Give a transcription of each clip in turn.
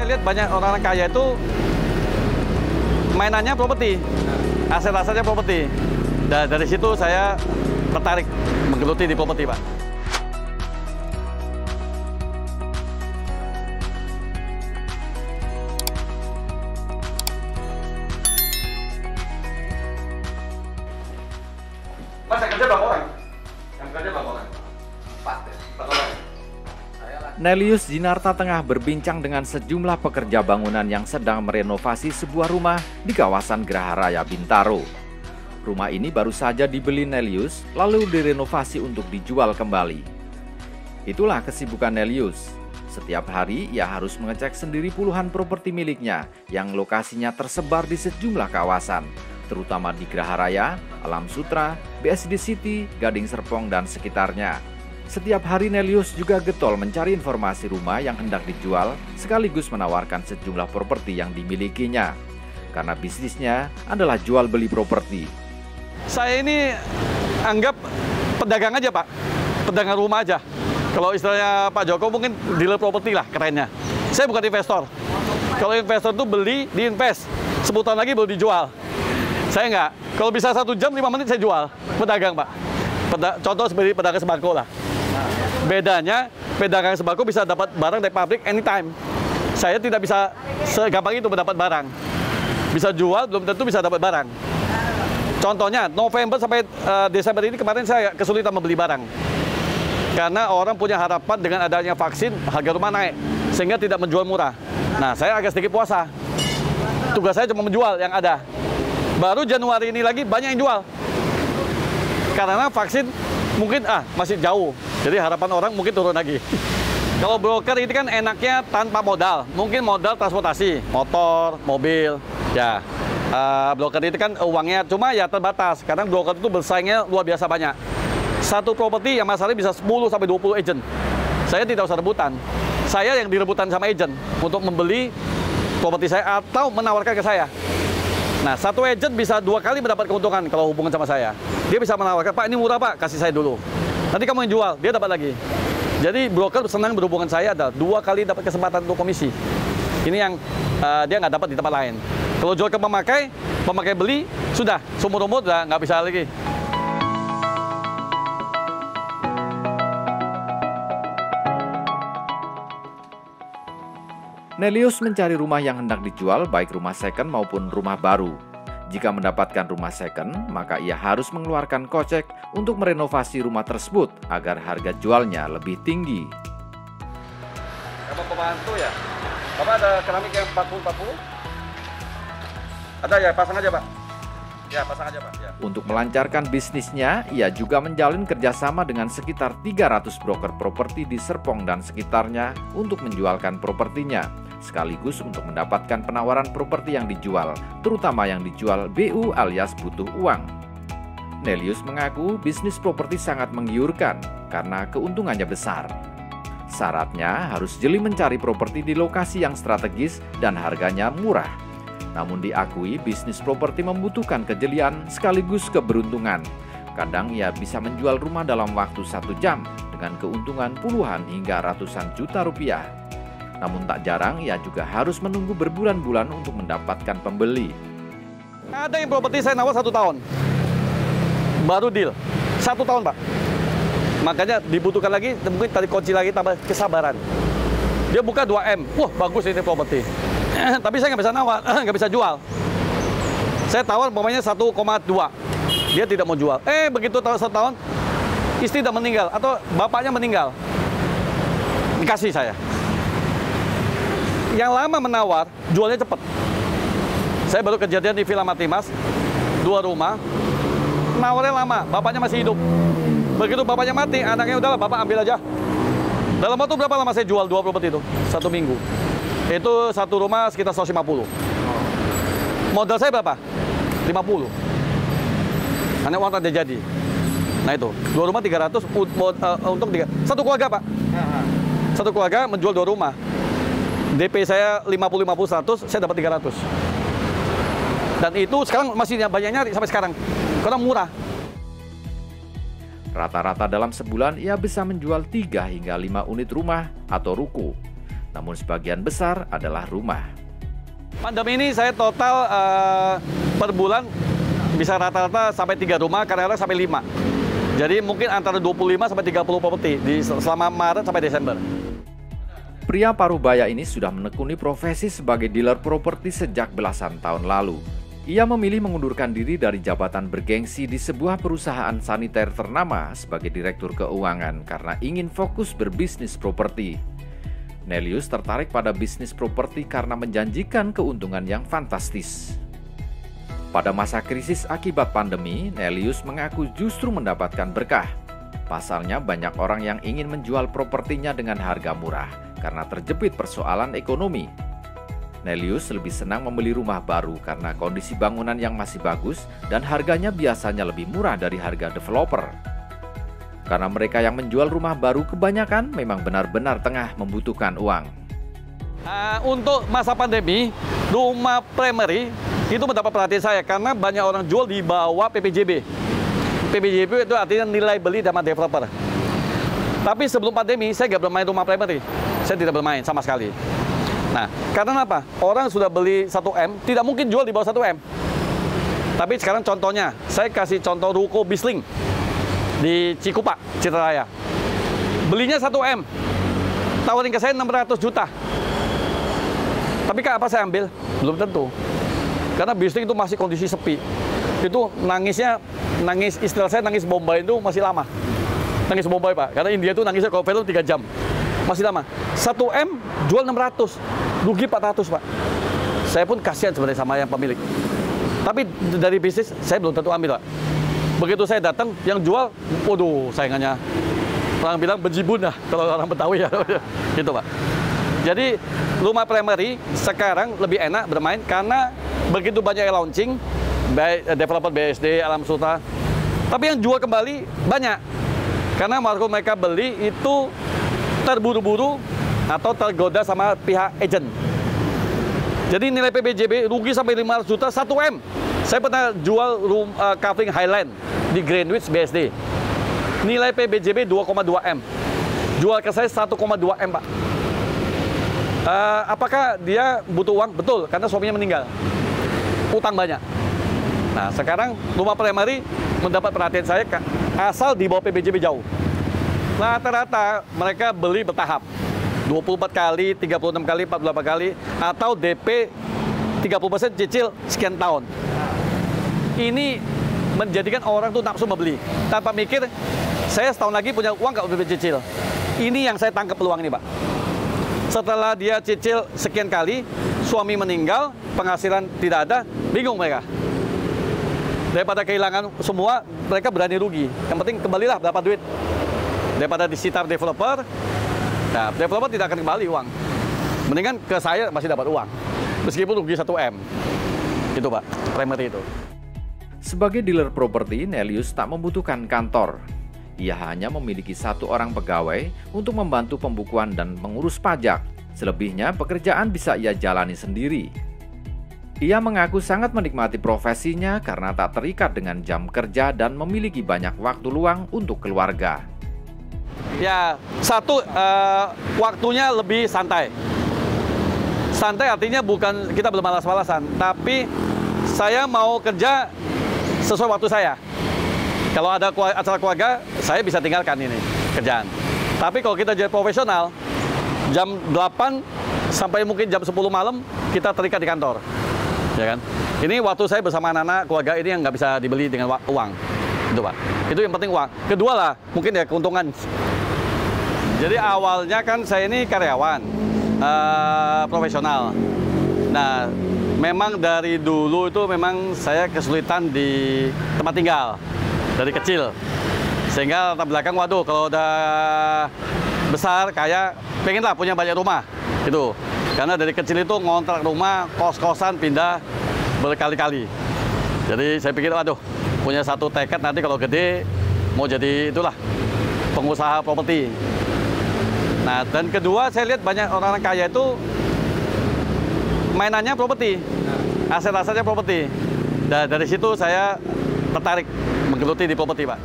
Saya lihat banyak orang kaya itu mainannya properti, aset-asetnya properti. Dan dari situ saya tertarik menggeluti di properti, Pak. Mas, yang kerja berapa orang? Yang kerja berapa orang? 4 orang. Nelius Jinarta tengah berbincang dengan sejumlah pekerja bangunan yang sedang merenovasi sebuah rumah di kawasan Geraha Raya Bintaro. Rumah ini baru saja dibeli Nelius, lalu direnovasi untuk dijual kembali. Itulah kesibukan Nelius. Setiap hari ia harus mengecek sendiri puluhan properti miliknya yang lokasinya tersebar di sejumlah kawasan, terutama di Geraha Raya, Alam Sutra, BSD City, Gading Serpong, dan sekitarnya. Setiap hari Nelius juga getol mencari informasi rumah yang hendak dijual sekaligus menawarkan sejumlah properti yang dimilikinya. Karena bisnisnya adalah jual beli properti. Saya ini anggap pedagang aja, Pak. Pedagang rumah aja. Kalau istilahnya Pak Joko mungkin dealer properti lah kerennya. Saya bukan investor. Kalau investor itu beli, diinvest. Sebutan lagi baru dijual. Saya enggak. Kalau bisa 1 jam, 5 menit saya jual. Pedagang, Pak. Contoh seperti pedagang sembako lah. Bedanya, pedagang sembako bisa dapat barang dari pabrik anytime. Saya tidak bisa segampang itu mendapat barang. Bisa jual, belum tentu bisa dapat barang. Contohnya, November sampai Desember ini kemarin saya kesulitan membeli barang. Karena orang punya harapan dengan adanya vaksin, harga rumah naik. Sehingga tidak menjual murah. Nah, saya agak sedikit puasa. Tugas saya cuma menjual yang ada. Baru Januari ini lagi banyak yang jual. Karena vaksin mungkin masih jauh. Jadi harapan orang mungkin turun lagi. Kalau broker ini kan enaknya tanpa modal. Mungkin modal transportasi, motor, mobil. Ya, broker itu kan uangnya cuma ya terbatas. Karena broker itu bersaingnya luar biasa banyak. Satu properti yang masalahnya bisa 10-20 agent. Saya tidak usah rebutan. Saya yang direbutan sama agent untuk membeli properti saya atau menawarkan ke saya. Nah, satu agent bisa 2 kali mendapat keuntungan kalau hubungan sama saya. Dia bisa menawarkan, Pak ini murah Pak, kasih saya dulu. Nanti kamu yang jual, dia dapat lagi. Jadi broker senang berhubungan saya ada 2 kali dapat kesempatan untuk komisi. Ini yang dia nggak dapat di tempat lain. Kalau jual ke pemakai beli, sudah, sumur-umur udah nggak bisa lagi. Nelius mencari rumah yang hendak dijual, baik rumah second maupun rumah baru. Jika mendapatkan rumah second, maka ia harus mengeluarkan kocek untuk merenovasi rumah tersebut agar harga jualnya lebih tinggi. Bapak pembantu ya? Bapak ada keramik yang 40-40? Ada ya, pasang aja Pak. Ya, pasang aja Pak. Ya. Untuk melancarkan bisnisnya, ia juga menjalin kerjasama dengan sekitar 300 broker properti di Serpong dan sekitarnya untuk menjualkan propertinya, sekaligus untuk mendapatkan penawaran properti yang dijual, terutama yang dijual BU alias butuh uang. Nelius mengaku bisnis properti sangat menggiurkan karena keuntungannya besar. Syaratnya harus jeli mencari properti di lokasi yang strategis dan harganya murah. Namun diakui bisnis properti membutuhkan kejelian sekaligus keberuntungan. Kadang ia bisa menjual rumah dalam waktu 1 jam dengan keuntungan puluhan hingga ratusan juta rupiah. Namun tak jarang ia juga harus menunggu berbulan-bulan untuk mendapatkan pembeli. Ada yang properti saya nawar 1 tahun. Baru deal. 1 tahun Pak. Makanya dibutuhkan lagi, mungkin tadi kunci lagi tambah kesabaran. Dia buka 2M. Wah bagus ini properti. Tapi saya nggak bisa nawar, nggak bisa jual. Saya tawar umpamanya 1,2. Dia tidak mau jual. Begitu 1 tahun, istri udah meninggal atau bapaknya meninggal. Dikasih saya. Yang lama menawar, jualnya cepat. Saya baru kejadian di Villa Matimas, 2 rumah. Nawarnya lama, bapaknya masih hidup. Begitu bapaknya mati, anaknya udahlah bapak ambil aja. Dalam waktu berapa lama saya jual 2 properti itu? 1 minggu. Itu 1 rumah sekitar 150. Modal saya berapa? 50. Karena uang tak jadi. Nah itu, 2 rumah 300, untung 3. 1 keluarga Pak. 1 keluarga menjual 2 rumah. DP saya 50-100, saya dapat 300. Dan itu sekarang masih banyak nyari sampai sekarang. Karena murah. Rata-rata dalam sebulan ia bisa menjual 3 hingga 5 unit rumah atau ruko. namun sebagian besar adalah rumah. Pandemi ini saya total per bulan bisa rata-rata sampai 3 rumah, kadang-kadang sampai 5. Jadi mungkin antara 25 sampai 30 properti selama Maret sampai Desember. Pria Parubaya ini sudah menekuni profesi sebagai dealer properti sejak belasan tahun lalu. Ia memilih mengundurkan diri dari jabatan bergengsi di sebuah perusahaan saniter ternama sebagai direktur keuangan karena ingin fokus berbisnis properti. Nelius tertarik pada bisnis properti karena menjanjikan keuntungan yang fantastis. Pada masa krisis akibat pandemi, Nelius mengaku justru mendapatkan berkah. Pasalnya banyak orang yang ingin menjual propertinya dengan harga murah karena terjepit persoalan ekonomi. Nelius lebih senang membeli rumah baru karena kondisi bangunan yang masih bagus dan harganya biasanya lebih murah dari harga developer. Karena mereka yang menjual rumah baru kebanyakan memang benar-benar tengah membutuhkan uang. Untuk masa pandemi, rumah primary itu mendapat perhatian saya karena banyak orang jual di bawah PPJB. PPJB itu artinya nilai beli sama developer. Tapi sebelum pandemi, saya nggak bermain rumah primary. Saya tidak bermain sama sekali. Nah, karena apa? Orang sudah beli 1M, tidak mungkin jual di bawah 1M. Tapi sekarang contohnya, saya kasih contoh ruko Bisling di Cikupa, Citaraya. Belinya 1M, tawarin ke saya 600 juta. Tapi apa saya ambil? Belum tentu. Karena Bisling itu masih kondisi sepi. Itu nangis istilah saya nangis Bombay itu masih lama. Nangis Bombay, Pak. Karena India itu nangisnya kalau film 3 jam. Masih lama. 1M jual 600, rugi 400, Pak. Saya pun kasihan sebenarnya sama yang pemilik. Tapi dari bisnis saya belum tentu ambil, Pak. Begitu saya datang, yang jual, waduh, saingannya. Orang bilang bejibun dah, kalau orang Betawi ya. Gitu, Pak. Jadi rumah primary sekarang lebih enak bermain karena begitu banyak yang launching, baik developer BSD, Alam Sutra. Tapi yang jual kembali banyak. Karena waktu mereka beli itu terburu-buru atau tergoda sama pihak agent. Jadi nilai PBJB rugi sampai 500 juta 1M. Saya pernah jual Kavling Highland di Greenwich BSD. Nilai PBJB 2,2M. Jual ke saya 1,2M, Pak. Apakah dia butuh uang? Betul, karena suaminya meninggal. Utang banyak. Nah, sekarang rumah primary mendapat perhatian saya asal di bawah PBJB jauh. Rata-rata mereka beli bertahap. 24 kali, 36 kali, 48 kali, atau DP 30% cicil sekian tahun. Ini menjadikan orang tuh nafsu membeli. Tanpa mikir, saya setahun lagi punya uang nggak untuk cicil. Ini yang saya tangkap peluang ini, Pak. Setelah dia cicil sekian kali, suami meninggal, penghasilan tidak ada, bingung mereka. Daripada kehilangan semua, mereka berani rugi. Yang penting kembalilah berapa duit. Daripada disitar developer, nah developer tidak akan kembali uang. Mendingan ke saya masih dapat uang, meskipun rugi 1M. Itu, Pak, primary itu. Sebagai dealer properti, Nelius tak membutuhkan kantor. Ia hanya memiliki 1 orang pegawai untuk membantu pembukuan dan mengurus pajak. Selebihnya, pekerjaan bisa ia jalani sendiri. Ia mengaku sangat menikmati profesinya karena tak terikat dengan jam kerja dan memiliki banyak waktu luang untuk keluarga. Ya, satu, waktunya lebih santai. Santai artinya bukan kita bermalas-malasan, tapi saya mau kerja sesuai waktu saya. Kalau ada acara keluarga, saya bisa tinggalkan ini kerjaan. Tapi kalau kita jadi profesional, jam 8 sampai mungkin jam 10 malam, kita terikat di kantor. Ya kan? Ini waktu saya bersama anak-anak, keluarga ini yang nggak bisa dibeli dengan uang. Itu, Pak. Itu yang penting uang. Kedua lah, mungkin ya keuntungan. Jadi awalnya kan saya ini karyawan, profesional. Nah, memang dari dulu itu memang saya kesulitan di tempat tinggal dari kecil. Sehingga latar belakang, waduh, kalau udah besar, kaya, pengenlah punya banyak rumah. Itu. Karena dari kecil itu ngontrak rumah, kos-kosan, pindah berkali-kali. Jadi saya pikir, waduh, punya satu tekad nanti kalau gede, mau jadi itulah, pengusaha properti. Nah, dan kedua, saya lihat banyak orang-orang kaya itu mainannya properti, aset-asetnya properti. Dan dari situ saya tertarik menggeluti di properti, Pak.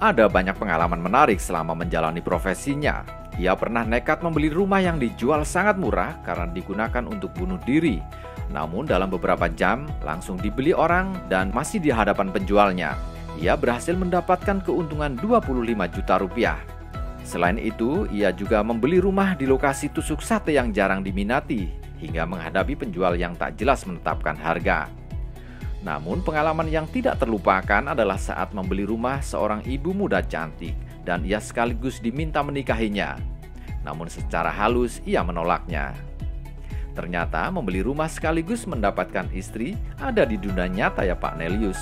Ada banyak pengalaman menarik selama menjalani profesinya. Ia pernah nekat membeli rumah yang dijual sangat murah karena digunakan untuk bunuh diri. Namun dalam beberapa jam langsung dibeli orang dan masih di hadapan penjualnya. Ia berhasil mendapatkan keuntungan 25 juta rupiah. Selain itu, ia juga membeli rumah di lokasi tusuk sate yang jarang diminati hingga menghadapi penjual yang tak jelas menetapkan harga. Namun pengalaman yang tidak terlupakan adalah saat membeli rumah seorang ibu muda cantik dan ia sekaligus diminta menikahinya. Namun secara halus ia menolaknya. Ternyata membeli rumah sekaligus mendapatkan istri ada di dunia nyata ya Pak Nelius.